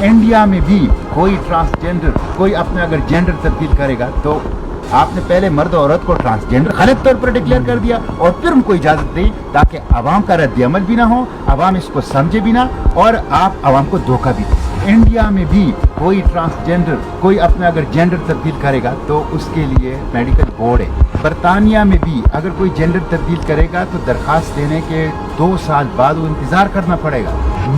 India میں بھی کوئی ٹرانسجینڈر کوئی اپنا اگر جینڈر تبدیل کرے گا تو آپ نے پہلے مرد اور عورت کو ٹرانسجینڈر غلط طور پر ڈکلیئر کر دیا اور پھر ان کو اجازت دی تاکہ عوام کا رد عمل بھی نہ ہو، عوام اس کو سمجھے بھی نہ اور آپ عوام کو دھوکہ بھی دیں۔ انڈیا میں بھی کوئی ٹرانسجینڈر کوئی اپنا اگر جینڈر تبدیل کرے گا تو اس کے لیے میڈیکل بورڈ ہے۔ برطانیہ میں بھی اگر کوئی جینڈر تبدیل کرے گا تو درخواست دینے کے 2 سال بعد وہ انتظار کرنا پڑے گا۔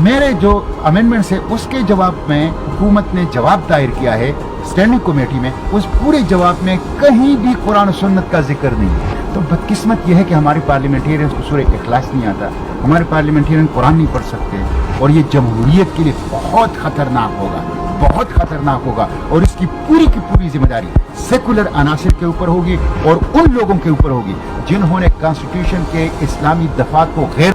میرے جو امینڈمنٹس ہے اس کے جواب میں حکومت نے جواب دائر کیا ہے اسٹینڈنگ کمیٹی میں، اس پورے جواب میں کہیں بھی قرآن و سنت کا ذکر نہیں ہے۔ تو بدقسمت یہ ہے کہ ہمارے پارلیمنٹیرینز کو سورہ اخلاص نہیں آتا، ہمارے پارلیمنٹیرین قرآن نہیں پڑھ سکتے، اور یہ جمہوریت کے لیے بہت خطرناک ہوگا، بہت خطرناک ہوگا، اور اس کی پوری ذمہ داری سیکولر عناصر کے اوپر ہوگی اور ان لوگوں کے اوپر ہوگی جنہوں نے کانسٹیٹیوشن کے اسلامی دفعات کو غیر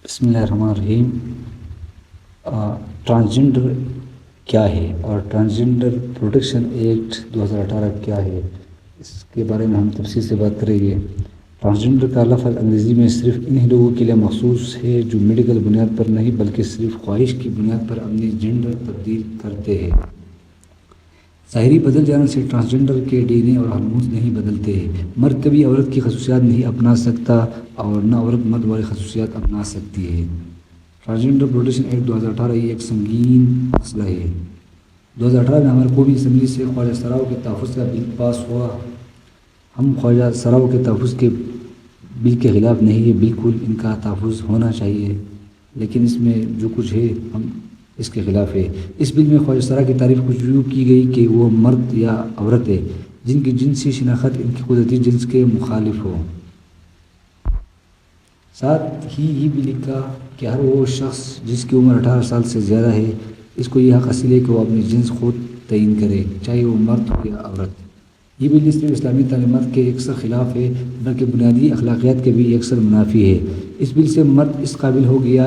بسم اللہ الرحمن الرحیم۔ ٹرانسجنڈر کیا ہے اور ٹرانسجنڈر پروٹیکشن ایکٹ 2018 کیا ہے، اس کے بارے میں ہم تفصیل سے بات کریں گے۔ ٹرانسجنڈر کا لفظ انگریزی میں صرف انہی لوگوں کے لیے مخصوص ہے جو میڈیکل بنیاد پر نہیں بلکہ صرف خواہش کی بنیاد پر اپنی جینڈر تبدیل کرتے ہیں۔ ظاہری بدل جانے سے ٹرانسجنڈر کے ڈی این اے اور ہارمونز نہیں بدلتے ہیں۔ مرد کبھی عورت کی خصوصیات نہیں اپنا سکتا اور نہ عورت مرد والی خصوصیات اپنا سکتی ہے۔ ٹرانسجنڈر پروٹیکشن ایکٹ 2018 یہ ایک سنگین مسئلہ ہے۔ 2018 میں ہمارے قومی اسمبلی سے خواجہ سراؤ کے تحفظ کا بل پاس ہوا۔ ہم خواجہ سراؤ کے تحفظ کے بل کے خلاف نہیں ہے، بالکل ان کا تحفظ ہونا چاہیے، لیکن اس میں جو کچھ ہے ہم اس کے خلاف ہے۔ اس بل میں خواجہ سرا کی تعریف کچھ یوں کی گئی کہ وہ مرد یا عورت ہے جن کی جنسی شناخت ان کی قدرتی جنس کے مخالف ہو۔ ساتھ ہی یہ بھی لکھا کہ ہر وہ شخص جس کی عمر 18 سال سے زیادہ ہے اس کو یہ حق حاصل ہے کہ وہ اپنی جنس خود تعین کرے، چاہے وہ مرد ہو یا عورت۔ یہ بل صرف اسلامی تعلیمات کے یکسر خلاف ہے بلکہ بنیادی اخلاقیات کے بھی یکسر منافی ہے۔ اس بل سے مرد اس قابل ہو گیا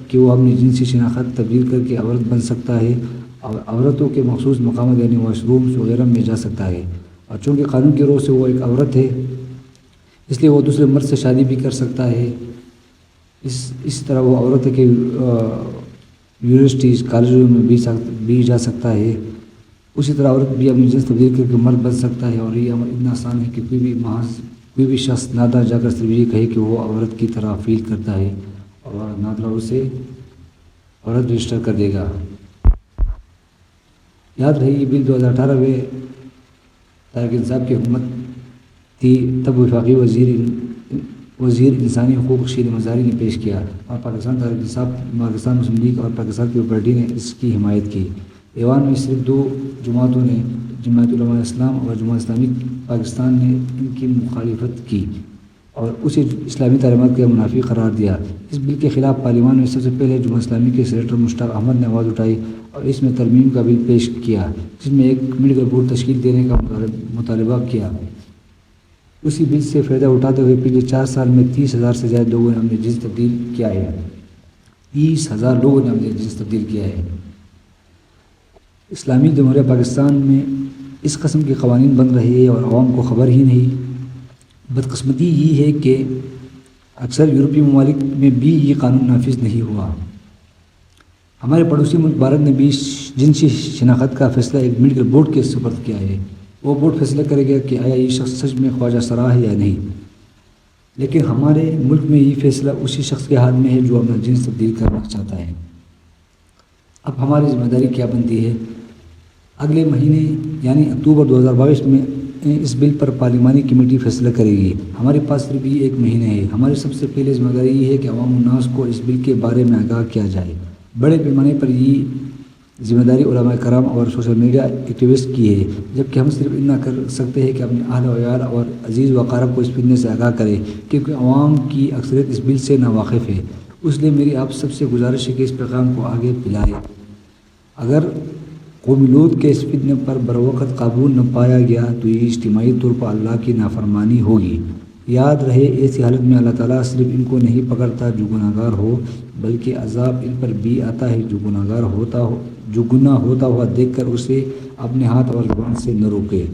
کہ وہ اپنی جنسی شناخت تبدیل کر کے عورت بن سکتا ہے اور عورتوں کے مخصوص مقامات یعنی واش رومز وغیرہ میں جا سکتا ہے، اور چونکہ قانون کی روح سے وہ ایک عورت ہے اس لیے وہ دوسرے مرد سے شادی بھی کر سکتا ہے۔ اس طرح وہ عورت کے یونیورسٹیز کالجوں میں بھی جا سکتا ہے۔ اسی طرح عورت بھی اپنی جنس تبدیل کر کے مرد بن سکتا ہے، اور یہ عمل اتنا آسان ہے کہ کوئی بھی شخص نادرا جا کر صرف یہ کہے کہ وہ عورت کی طرح فیل کرتا ہے اور نادرا اسے عورت رجسٹر کر دے گا۔ یاد رہے یہ بل 2018 میں طارق انصاف کی حکومت تھی، تب وفاقی وزیر انسانی حقوق شیر مزاری نے پیش کیا اور پاکستان تحریک انصاف، پاکستان مسلم لیگ اور پاکستان پیپلز پارٹی نے اس کی حمایت کی۔ ایوان میں صرف 2 جماعتوں نے، جماعت علماء اسلام اور جماعت اسلامی پاکستان نے ان کی مخالفت کی اور اسے اسلامی تعلیمات کا منافی قرار دیا۔ اس بل کے خلاف پارلیمان میں سب سے پہلے جماعت اسلامی کے سینیٹر مشتاق احمد نے آواز اٹھائی اور اس میں ترمیم کا بل پیش کیا جس میں ایک میڈیکل بورڈ تشکیل دینے کا مطالبہ کیا۔ اسی بل سے فائدہ اٹھاتے ہوئے پچھلے 4 سال میں 30,000 سے زیادہ لوگوں نے اپنی جنس تبدیل کیا ہے۔ 30,000 لوگوں نے اپنی جنس تبدیل کیا ہے۔ اسلامی جمہوریہ پاکستان میں اس قسم کے قوانین بن رہے ہیں اور عوام کو خبر ہی نہیں۔ بدقسمتی یہ ہے کہ اکثر یورپی ممالک میں بھی یہ قانون نافذ نہیں ہوا۔ ہمارے پڑوسی ملک بھارت نے بھی جنسی شناخت کا فیصلہ ایک میڈیکل بورڈ کے سپرد کیا ہے۔ وہ بورڈ فیصلہ کرے گا کہ آیا یہ شخص سچ میں خواجہ سرا ہے یا نہیں، لیکن ہمارے ملک میں یہ فیصلہ اسی شخص کے ہاتھ میں ہے جو اپنا جنس تبدیل کرنا چاہتا ہے۔ اب ہماری ذمہ داری کیا بنتی ہے؟ اگلے مہینے یعنی اکتوبر 2022 میں اس بل پر پارلیمانی کمیٹی فیصلہ کرے گی۔ ہمارے پاس صرف یہ 1 مہینہ ہے۔ ہماری سب سے پہلے ذمہ داری یہ ہے کہ عوام الناس کو اس بل کے بارے میں آگاہ کیا جائے۔ بڑے پیمانے پر یہ ذمہ داری علماء کرام اور سوشل میڈیا ایکٹیوسٹ کی ہے، جبکہ ہم صرف اتنا کر سکتے ہیں کہ اپنے اہل و عیال اور عزیز و اقارب کو اس فتنے سے آگاہ کریں، کیونکہ عوام کی اکثریت اس بل سے ناواقف ہے۔ اس لیے میری آپ سب سے گزارش ہے کہ اس پیغام کو آگے پھیلائیں۔ اگر قومی لوط کے اس فتنے پر بروقت قابو نہ پایا گیا تو یہ اجتماعی طور پر اللہ کی نافرمانی ہوگی۔ یاد رہے ایسی حالت میں اللہ تعالیٰ صرف ان کو نہیں پکڑتا جو گناہ گار ہو، بلکہ عذاب ان پر بھی آتا ہے جو گناہ ہوتا ہوا دیکھ کر اسے اپنے ہاتھ اور زبان سے نہ روکے۔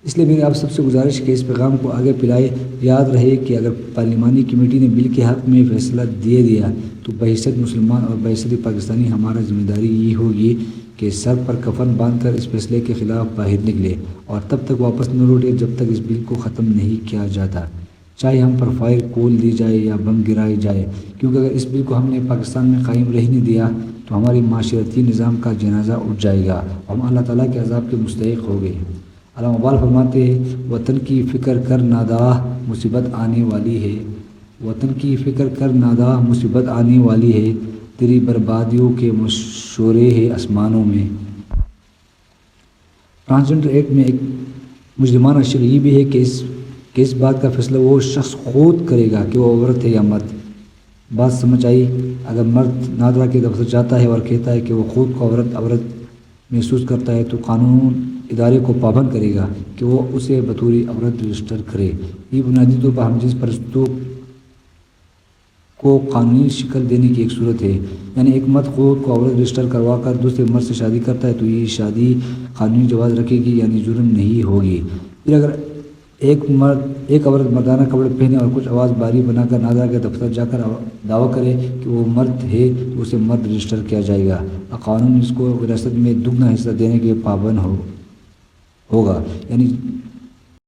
اس لیے میری آپ سب سے گزارش کہ اس پیغام کو آگے پلائے. یاد رہے کہ اگر پارلیمانی کمیٹی نے بل کے حق میں فیصلہ دے دیا تو بحیثیت مسلمان اور بحیثیت پاکستانی ہمارا ذمہ داری یہ ہوگی کہ سر پر کفن باندھ کر اس فیصلے کے خلاف باہر نکلے اور تب تک واپس نہ لوٹے جب تک اس بل کو ختم نہیں کیا جاتا، چاہے ہم پر فائر کھول دی جائے یا بم گرائے جائے، کیونکہ اگر اس بل کو ہم نے پاکستان میں قائم رہنے دیا تو ہماری معاشرتی نظام کا جنازہ اٹھ جائے گا اور ہم اللہ تعالیٰ کے عذاب کے مستحق ہو گئے. علامہ اقبال فرماتے ہیں وطن کی فکر کر ناداہ مصیبت آنے والی ہے، وطن کی فکر کر ناداہ مصیبت آنے والی ہے، تیری بربادیوں کے مشورے ہے آسمانوں میں. ٹرانسجنڈر ایکٹ میں ایک مجرمانہ شق یہ بھی ہے کہ اس بات کا فیصلہ وہ شخص خود کرے گا کہ وہ عورت ہے یا مرد. بات سمجھ آئی؟ اگر مرد نادرا کے دفتر جاتا ہے اور کہتا ہے کہ وہ خود کو عورت محسوس کرتا ہے تو قانون ادارے کو پابند کرے گا کہ وہ اسے بطور عورت رجسٹر کرے. یہ بنیادی طور پر ہم جنس پرستوں کو قانونی شکل دینے کی ایک صورت ہے. یعنی ایک مرد خود کو عورت رجسٹر کروا کر دوسرے مرد سے شادی کرتا ہے تو یہ شادی قانونی جواز رکھے گی، یعنی جرم نہیں ہوگی. پھر اگر ایک عورت مردانہ کپڑے پہنے اور کچھ آواز باری بنا کر نادرا کے دفتر جا کر دعویٰ کرے کہ وہ مرد ہے تو اسے مرد رجسٹر کیا جائے گا. قانون اس کو وراثت میں دگنا حصہ دینے کے پابند ہوگا. یعنی